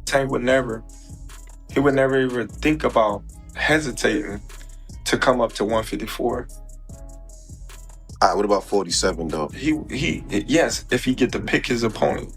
Tank would never, he would never even think about hesitating to come up to 154. All right, what about 47 though? Yes, if he get to pick his opponent.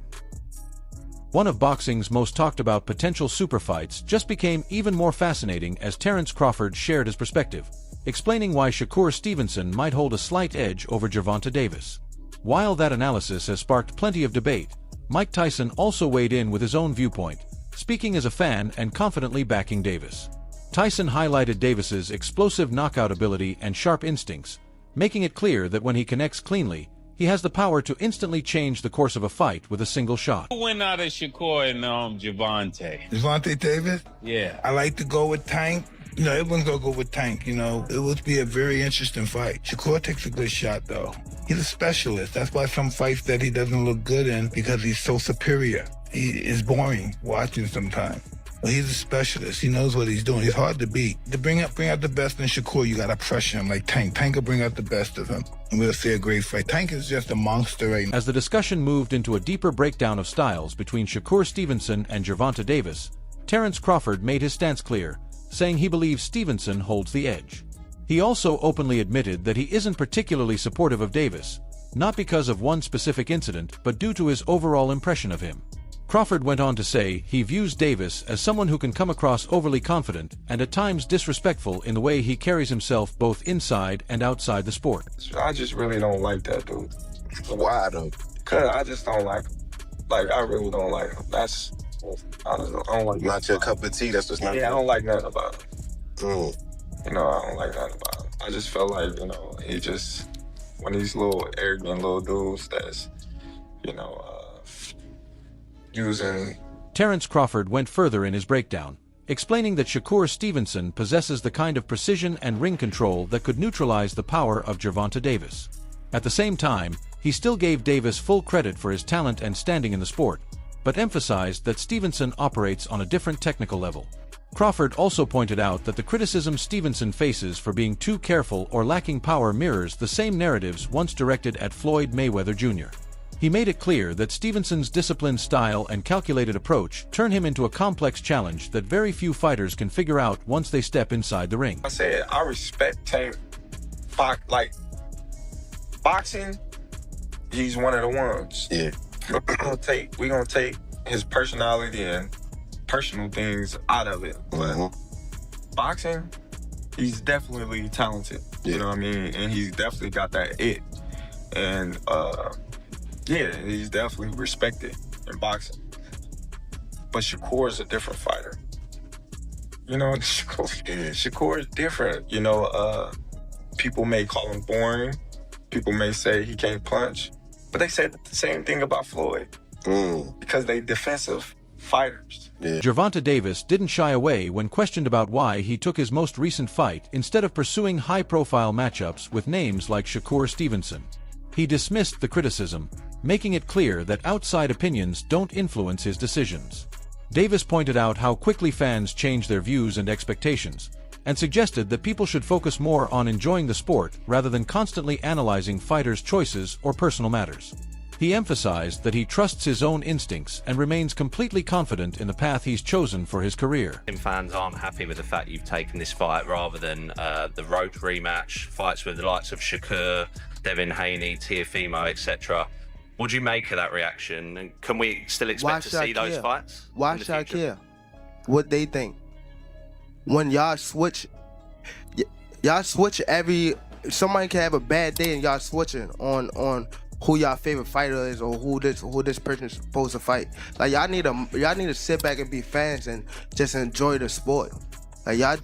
One of boxing's most talked about potential super fights just became even more fascinating as Terence Crawford shared his perspective, explaining why Shakur Stevenson might hold a slight edge over Gervonta Davis. While that analysis has sparked plenty of debate, Mike Tyson also weighed in with his own viewpoint, speaking as a fan and confidently backing Davis. Tyson highlighted Davis's explosive knockout ability and sharp instincts, making it clear that when he connects cleanly, he has the power to instantly change the course of a fight with a single shot. Who went out of Shakur and Gervonta? Gervonta Davis? Yeah. I like to go with Tank. You know, everyone's gonna go with Tank, you know. It would be a very interesting fight. Shakur takes a good shot, though. He's a specialist. That's why some fights that he doesn't look good in, because he's so superior. He is boring watching sometimes. But he's a specialist. He knows what he's doing. He's hard to beat. To bring out the best in Shakur, you gotta pressure him like Tank. Tank will bring out the best of him, and we'll see a great fight. Tank is just a monster right now. As the discussion moved into a deeper breakdown of styles between Shakur Stevenson and Gervonta Davis, Terence Crawford made his stance clear, saying he believes Stevenson holds the edge. He also openly admitted that he isn't particularly supportive of Davis, not because of one specific incident, but due to his overall impression of him. Crawford went on to say he views Davis as someone who can come across overly confident and at times disrespectful in the way he carries himself both inside and outside the sport. I just really don't like that dude. Why though? Cause I just don't like him. Like, I really don't like him. I don't like Not your cup of tea, that's just not. Yeah, I don't like nothing about him. Mm. You know, I don't like nothing about him. I just felt like, you know, he just one of these little arrogant little dudes that's, you know, using. Terence Crawford went further in his breakdown, explaining that Shakur Stevenson possesses the kind of precision and ring control that could neutralize the power of Gervonta Davis. At the same time, he still gave Davis full credit for his talent and standing in the sport, but emphasized that Stevenson operates on a different technical level. Crawford also pointed out that the criticism Stevenson faces for being too careful or lacking power mirrors the same narratives once directed at Floyd Mayweather Jr. He made it clear that Stevenson's disciplined style and calculated approach turn him into a complex challenge that very few fighters can figure out once they step inside the ring. I said, I respect Tank. Like, boxing, he's one of the ones. Yeah. We're gonna take his personality and personal things out of it. Boxing, he's definitely talented. Yeah. You know what I mean? And he's definitely got that it. And yeah, he's definitely respected in boxing. But Shakur is a different fighter. You know, Shakur is different. You know, people may call him boring. People may say he can't punch. But they said the same thing about Floyd. Because they defensive fighters. Yeah. Gervonta Davis didn't shy away when questioned about why he took his most recent fight instead of pursuing high-profile matchups with names like Shakur Stevenson. He dismissed the criticism, making it clear that outside opinions don't influence his decisions. Davis pointed out how quickly fans change their views and expectations, and suggested that people should focus more on enjoying the sport rather than constantly analyzing fighters' choices or personal matters. He emphasized that he trusts his own instincts and remains completely confident in the path he's chosen for his career. Fans aren't happy with the fact you've taken this fight rather than the road rematch, fights with the likes of Shakur, Devin Haney, Teofimo, etc. What do you make of that reaction? And can we still expect to see those fights? Why should I care what they think? When y'all switch somebody can have a bad day and y'all switching on who y'all favorite fighter is or who this person is supposed to fight. Like y'all need to sit back and be fans and just enjoy the sport. Like y'all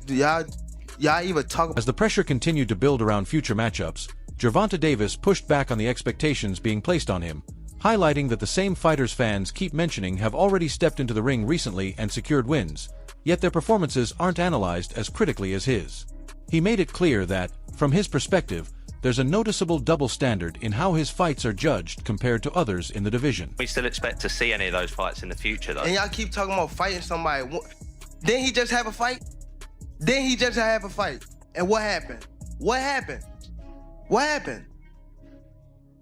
even talk. As the pressure continued to build around future matchups, Gervonta Davis pushed back on the expectations being placed on him, highlighting that the same fighters fans keep mentioning have already stepped into the ring recently and secured wins, yet their performances aren't analyzed as critically as his. He made it clear that, from his perspective, there's a noticeable double standard in how his fights are judged compared to others in the division. We still expect to see any of those fights in the future, though. And y'all keep talking about fighting somebody. Didn't he just have a fight? And what happened? What happened?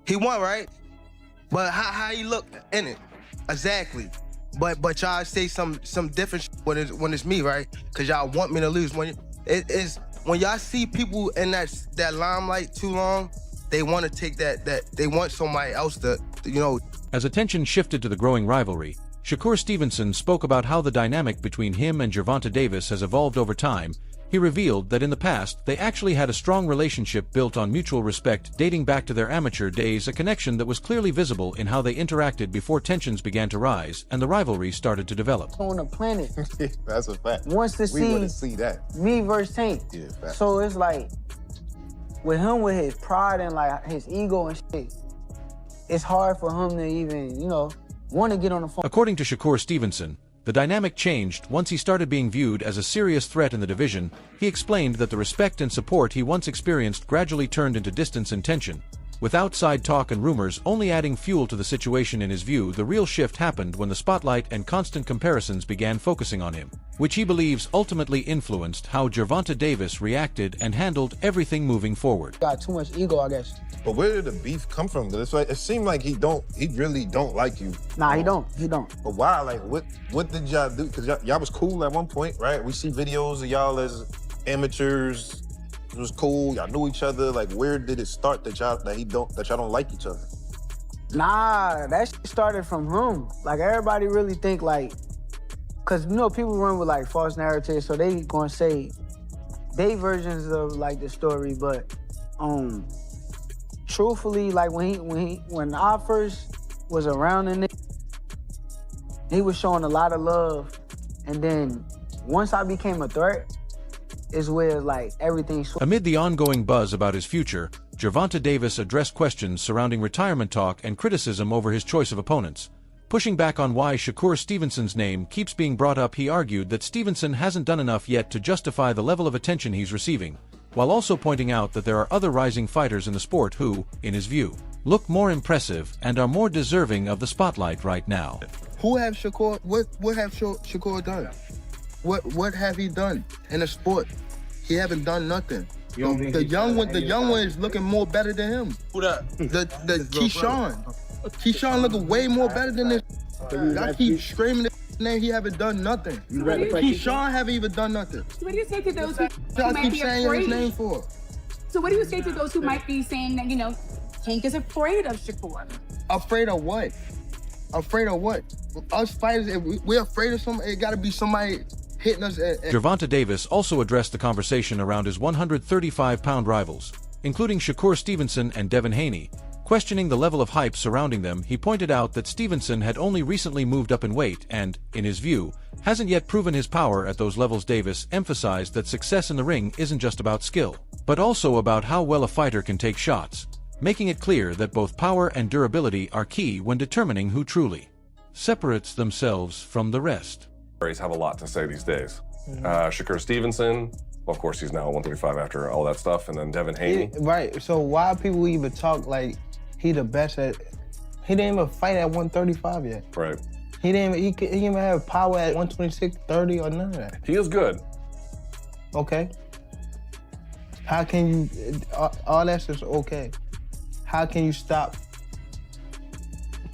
He won, right? But how he looked in it? Exactly. But y'all say some different when it's me, right? Cause y'all want me to lose. When y'all see people in that limelight too long, they want to take that they want somebody else to, you know. As attention shifted to the growing rivalry, Shakur Stevenson spoke about how the dynamic between him and Gervonta Davis has evolved over time. He revealed that in the past, they actually had a strong relationship built on mutual respect dating back to their amateur days, a connection that was clearly visible in how they interacted before tensions began to rise and the rivalry started to develop. On the planet. That's a fact. Wants to We want to see that. me versus Tank. Yeah, fact. So it's like, with him, with his pride and like his ego and shit, it's hard for him to even, you know, want to get on the phone. According to Shakur Stevenson, the dynamic changed once he started being viewed as a serious threat in the division. He explained that the respect and support he once experienced gradually turned into distance and tension, with outside talk and rumors only adding fuel to the situation. In his view, the real shift happened when the spotlight and constant comparisons began focusing on him, which he believes ultimately influenced how Gervonta Davis reacted and handled everything moving forward. Got too much ego, I guess. But where did the beef come from? It's like, it seemed like he really don't like you. Nah, he don't. But why? Like, what did y'all do? Because y'all was cool at one point, right? We see videos of y'all as amateurs. It was cool. Y'all knew each other. Like, where did it start that y'all don't like each other? Nah, that shit started from him. Like, everybody really think like, cause you know people run with like false narratives, so they gonna say they versions of like the story. But truthfully, like when I first was around the nigga, he was showing a lot of love, and then once I became a threat, is where like everything. Amid the ongoing buzz about his future, Gervonta Davis addressed questions surrounding retirement talk and criticism over his choice of opponents. Pushing back on why Shakur Stevenson's name keeps being brought up, he argued that Stevenson hasn't done enough yet to justify the level of attention he's receiving, while also pointing out that there are other rising fighters in the sport who, in his view, look more impressive and are more deserving of the spotlight right now. Who have Shakur? What have Shakur done? What have he done in the sport? He haven't done nothing. The young one is looking more better than him. Who that? The Keyshawn. Keyshawn looking way more better than this. I keep screaming his name. He haven't done nothing. Keyshawn haven't even done nothing. What do you say to those who Y'all might keep be saying his name afraid? for? So what do you say to those who might be saying that, you know, Tank is afraid of Shakur? Afraid of what? Afraid of what? Us fighters, if we're afraid of something, it gotta be somebody hitting us. Gervonta Davis also addressed the conversation around his 135-pound rivals, including Shakur Stevenson and Devin Haney. Questioning the level of hype surrounding them, he pointed out that Stevenson had only recently moved up in weight and, in his view, hasn't yet proven his power at those levels. Davis emphasized that success in the ring isn't just about skill, but also about how well a fighter can take shots, making it clear that both power and durability are key when determining who truly separates themselves from the rest. Have a lot to say these days. Shakur Stevenson, well, of course, he's now 135 after all that stuff, and then Devin Haney. Right. So why people even talk like he the best at? He didn't even fight at 135 yet. Right. He didn't even have power at 126, 30, or none of that. He is good. Okay. How can you? All that's just okay. How can you stop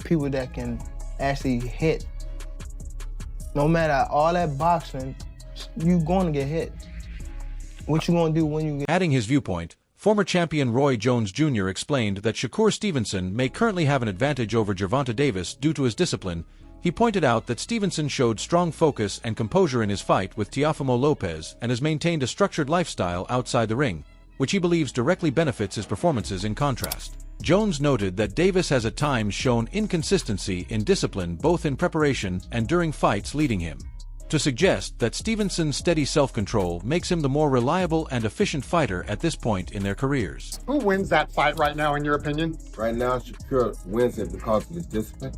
people that can actually hit? No matter all that boxing, you going to get hit. What you going to do when you get... Adding his viewpoint, former champion Roy Jones Jr. explained that Shakur Stevenson may currently have an advantage over Gervonta Davis due to his discipline. He pointed out that Stevenson showed strong focus and composure in his fight with Teofimo Lopez and has maintained a structured lifestyle outside the ring, which he believes directly benefits his performances. In contrast, Jones noted that Davis has at times shown inconsistency in discipline both in preparation and during fights, leading him to suggest that Stevenson's steady self-control makes him the more reliable and efficient fighter at this point in their careers. Who wins that fight right now, in your opinion? Right now, Shakur wins it because of his discipline.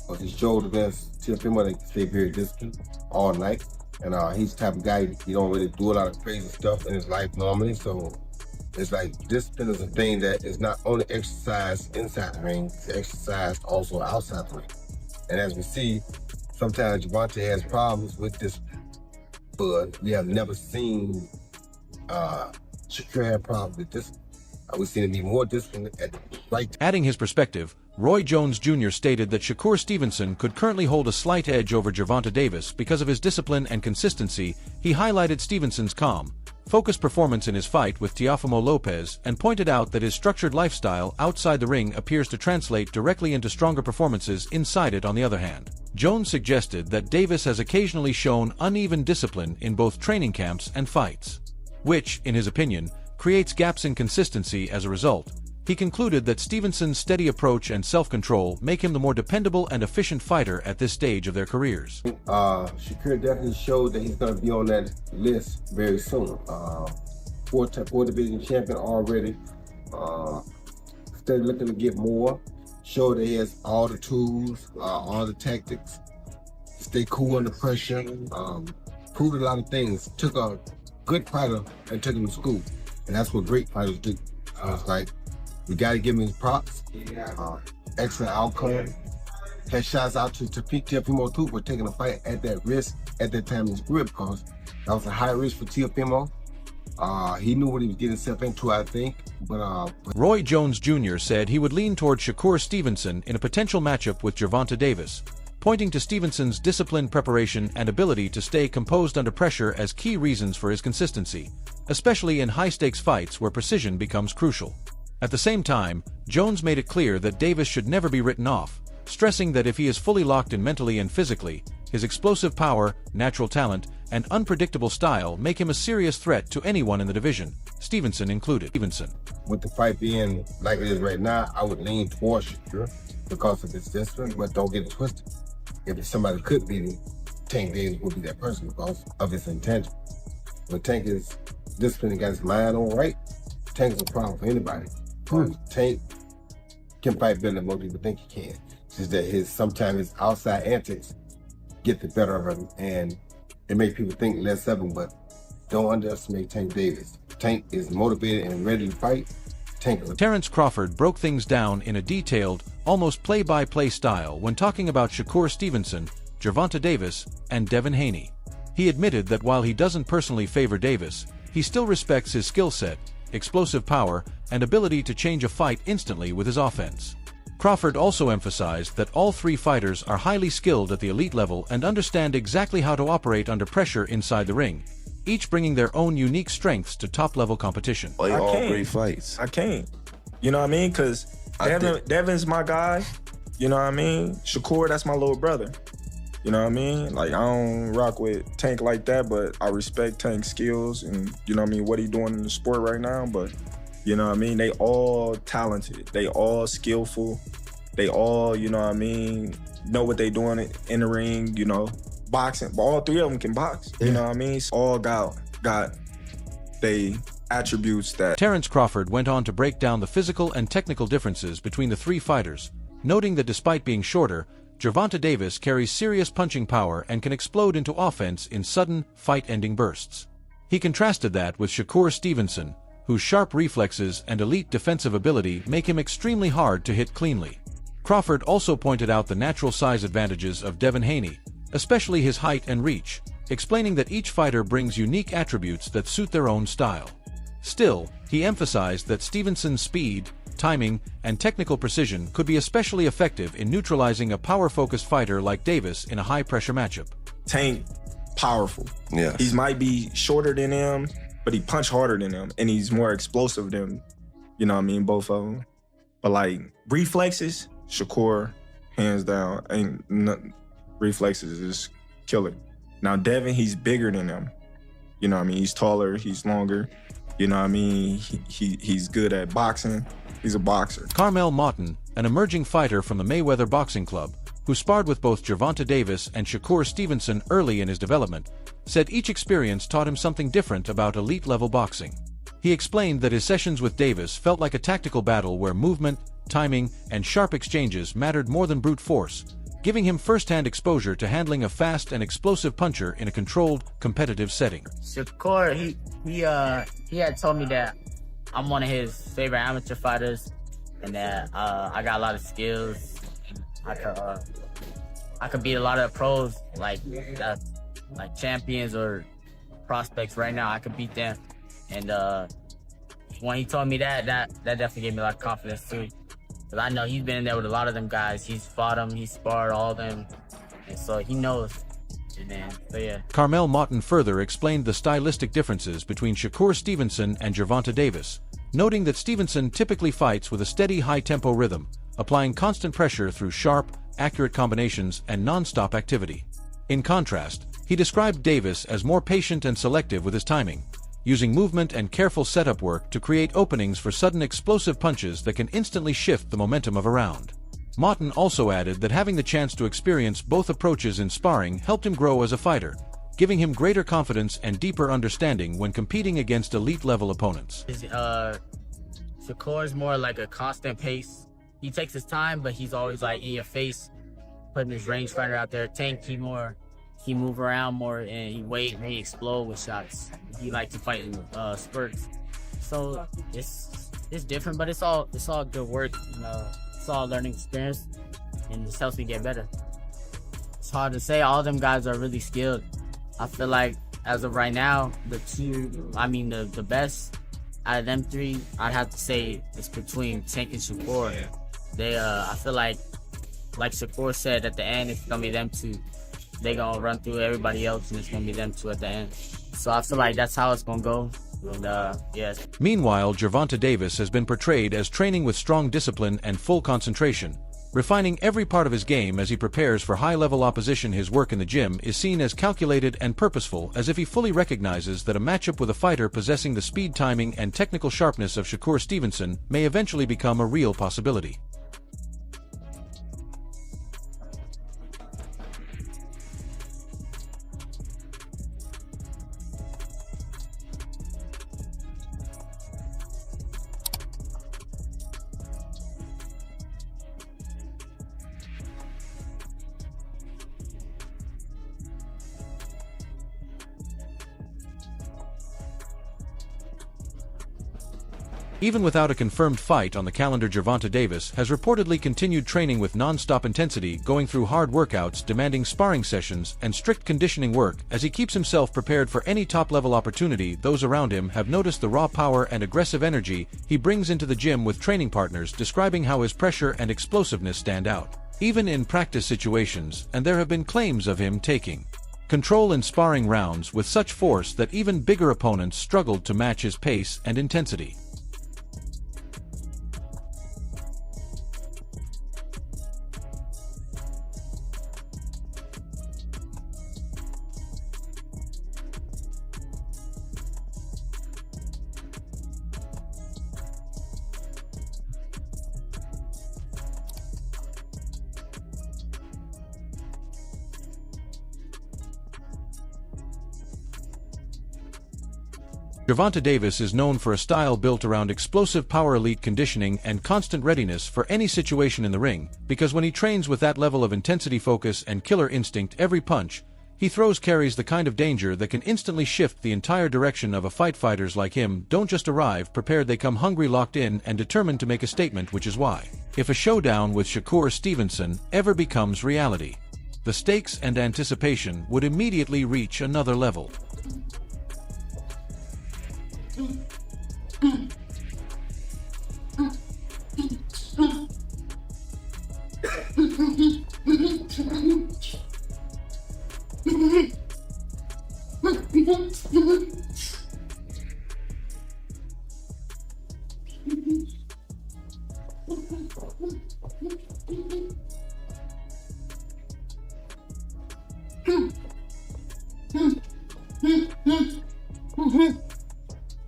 Because he showed against Teofimo that he can stay very disciplined all night. And he's the type of guy, he don't really do a lot of crazy stuff in his life normally. So it's like discipline is a thing that is not only exercised inside the ring, it's exercised also outside the ring. And as we see, sometimes Gervonta has problems with discipline, but we have never seen Shakur have problems with discipline. We've seen him be more disciplined at the right time. Adding his perspective, Roy Jones Jr. stated that Shakur Stevenson could currently hold a slight edge over Gervonta Davis because of his discipline and consistency. He highlighted Stevenson's calm, focused performance in his fight with Teofimo Lopez and pointed out that his structured lifestyle outside the ring appears to translate directly into stronger performances inside it. On the other hand, Jones suggested that Davis has occasionally shown uneven discipline in both training camps and fights, which, in his opinion, creates gaps in consistency. As a result, he concluded that Stevenson's steady approach and self-control make him the more dependable and efficient fighter at this stage of their careers. Shakur definitely showed that he's going to be on that list very soon. Four division champion already. Still looking to get more. Show that he has all the tools, all the tactics. Stay cool under pressure. Proved a lot of things. Took a good fighter and took him to school. And that's what great fighters do. It's like, you got to give him his props. Excellent outcome. Had shots out to Teofimo too for taking a fight at that risk at that time in his career, because that was a high risk for Teofimo. He knew what he was getting himself into, I think. But Roy Jones Jr. said he would lean toward Shakur Stevenson in a potential matchup with Gervonta Davis, pointing to Stevenson's disciplined preparation and ability to stay composed under pressure as key reasons for his consistency, especially in high-stakes fights where precision becomes crucial. At the same time, Jones made it clear that Davis should never be written off, stressing that if he is fully locked in mentally and physically, his explosive power, natural talent, and unpredictable style make him a serious threat to anyone in the division, Stevenson included. With the fight being like it is right now, I would lean towards Shakur because of his discipline, but don't get it twisted. If somebody could beat him, Tank Davis would be that person because of his intangible. When Tank is disciplined and got his mind on right, Tank is a problem for anybody. Tank can fight better than most people think he can. It's just that sometimes his outside antics get the better of him, and it makes people think less of him, but don't underestimate Tank Davis. Tank is motivated and ready to fight. Terence Crawford broke things down in a detailed, almost play-by-play style when talking about Shakur Stevenson, Gervonta Davis, and Devin Haney. He admitted that while he doesn't personally favor Davis, he still respects his skill set, explosive power, and ability to change a fight instantly with his offense. Crawford also emphasized that all three fighters are highly skilled at the elite level and understand exactly how to operate under pressure inside the ring, each bringing their own unique strengths to top-level competition. All great fights. I can't. You know what I mean? Because Devin's my guy. You know what I mean? Shakur, that's my little brother. You know what I mean? Like, I don't rock with Tank like that, but I respect Tank's skills and, you know what I mean, what he doing in the sport right now. But, you know what I mean? They all talented. They all skillful. They all, you know what I mean, know what they doing in the ring, you know, boxing. But all three of them can box. You know what I mean? So all got they attributes that. Terence Crawford went on to break down the physical and technical differences between the three fighters, noting that despite being shorter, Gervonta Davis carries serious punching power and can explode into offense in sudden, fight-ending bursts. He contrasted that with Shakur Stevenson, whose sharp reflexes and elite defensive ability make him extremely hard to hit cleanly. Crawford also pointed out the natural size advantages of Devin Haney, especially his height and reach, explaining that each fighter brings unique attributes that suit their own style. Still, he emphasized that Stevenson's speed, timing, and technical precision could be especially effective in neutralizing a power-focused fighter like Davis in a high-pressure matchup. Tank, powerful. Yeah. He might be shorter than him, but he punch harder than him, and he's more explosive than, you know what I mean, both of them. But like reflexes, Shakur, hands down, reflexes is killer. Now Devin, he's bigger than him. You know what I mean? He's taller, he's longer. You know what I mean? He's good at boxing. He's a boxer. Carmel Moughton, an emerging fighter from the Mayweather Boxing Club, who sparred with both Gervonta Davis and Shakur Stevenson early in his development, said each experience taught him something different about elite-level boxing. He explained that his sessions with Davis felt like a tactical battle where movement, timing, and sharp exchanges mattered more than brute force, giving him first-hand exposure to handling a fast and explosive puncher in a controlled, competitive setting. Shakur, he had told me that I'm one of his favorite amateur fighters, and that I got a lot of skills. I could beat a lot of pros, like champions or prospects right now. I could beat them, and when he told me that definitely gave me a lot of confidence too. Because I know he's been in there with a lot of them guys. He's fought them, he's sparred all of them, and so he knows. And then, so yeah. Carmel Moughton further explained the stylistic differences between Shakur Stevenson and Gervonta Davis, noting that Stevenson typically fights with a steady high-tempo rhythm, applying constant pressure through sharp, accurate combinations and non-stop activity. In contrast, he described Davis as more patient and selective with his timing, using movement and careful setup work to create openings for sudden explosive punches that can instantly shift the momentum of a round. Moughton also added that having the chance to experience both approaches in sparring helped him grow as a fighter, giving him greater confidence and deeper understanding when competing against elite-level opponents. Shakur's more like a constant pace. He takes his time, but he's always like in your face, putting his rangefinder out there. Tank, he move around more and he wait and he explode with shots. He like to fight in spurts. So it's different, but it's all good work. You know, it's all learning experience, and it helps me get better. It's hard to say. All them guys are really skilled. I feel like as of right now, the best out of them three, I'd have to say it's between Tank and Shakur. I feel like Shakur said at the end, it's gonna be them two. They gonna run through everybody else, and it's gonna be them two at the end. So I feel like that's how it's gonna go. And yes. Meanwhile, Gervonta Davis has been portrayed as training with strong discipline and full concentration, refining every part of his game as he prepares for high-level opposition. His work in the gym is seen as calculated and purposeful, as if he fully recognizes that a matchup with a fighter possessing the speed, timing, and technical sharpness of Shakur Stevenson may eventually become a real possibility. Even without a confirmed fight on the calendar, Gervonta Davis has reportedly continued training with non-stop intensity, going through hard workouts, demanding sparring sessions, and strict conditioning work as he keeps himself prepared for any top-level opportunity. Those around him have noticed the raw power and aggressive energy he brings into the gym with training partners, describing how his pressure and explosiveness stand out, even in practice situations, and there have been claims of him taking control in sparring rounds with such force that even bigger opponents struggled to match his pace and intensity. Gervonta Davis is known for a style built around explosive power, elite conditioning, and constant readiness for any situation in the ring, because when he trains with that level of intensity, focus, and killer instinct, every punch he throws carries the kind of danger that can instantly shift the entire direction of a fight. Fighters like him don't just arrive prepared, they come hungry, locked in, and determined to make a statement, which is why, if a showdown with Shakur Stevenson ever becomes reality, the stakes and anticipation would immediately reach another level.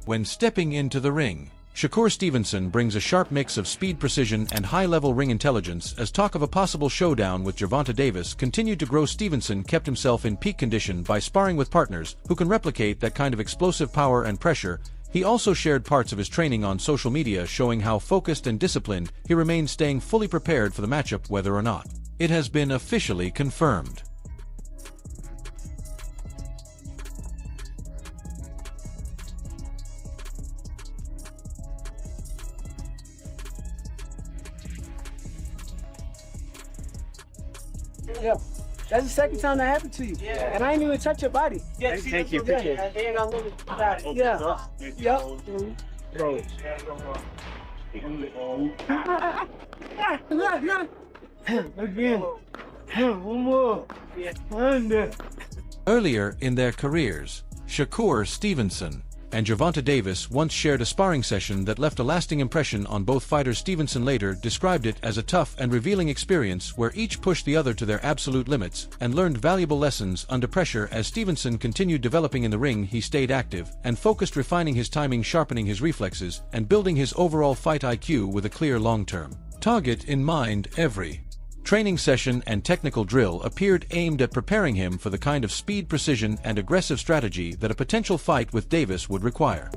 When stepping into the ring, Shakur Stevenson brings a sharp mix of speed, precision, and high-level ring intelligence. As talk of a possible showdown with Gervonta Davis continued to grow, Stevenson kept himself in peak condition by sparring with partners who can replicate that kind of explosive power and pressure. He also shared parts of his training on social media, showing how focused and disciplined he remains, staying fully prepared for the matchup whether or not it has been officially confirmed. Yeah, that's the second time that happened to you. Yeah. And I ain't even touch your body. Yeah, thank you. Appreciate it. Yeah. Yep. Bro. Again. One more. Under. Earlier in their careers, Shakur Stevenson and Gervonta Davis once shared a sparring session that left a lasting impression on both fighters. Stevenson later described it as a tough and revealing experience where each pushed the other to their absolute limits and learned valuable lessons under pressure. As Stevenson continued developing in the ring, he stayed active and focused, refining his timing, sharpening his reflexes, and building his overall fight IQ with a clear long-term target in mind. Every training session and technical drill appeared aimed at preparing him for the kind of speed, precision, and aggressive strategy that a potential fight with Davis would require.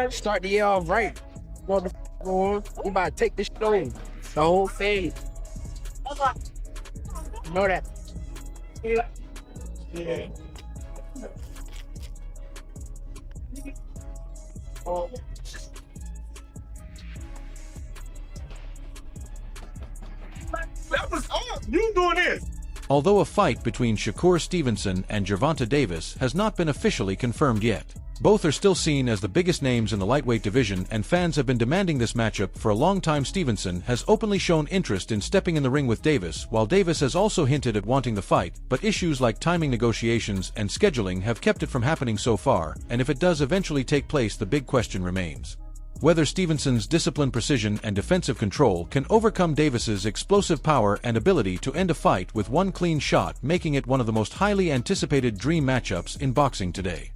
Start the year off right. Motherfucker, we about to take this shit over. The whole thing. You know that. Yeah. That was up. You doing this? Although a fight between Shakur Stevenson and Gervonta Davis has not been officially confirmed yet, both are still seen as the biggest names in the lightweight division, and fans have been demanding this matchup for a long time. Stevenson has openly shown interest in stepping in the ring with Davis, while Davis has also hinted at wanting the fight, but issues like timing, negotiations, and scheduling have kept it from happening so far, and if it does eventually take place, the big question remains whether Stevenson's disciplined precision and defensive control can overcome Davis's explosive power and ability to end a fight with one clean shot, making it one of the most highly anticipated dream matchups in boxing today.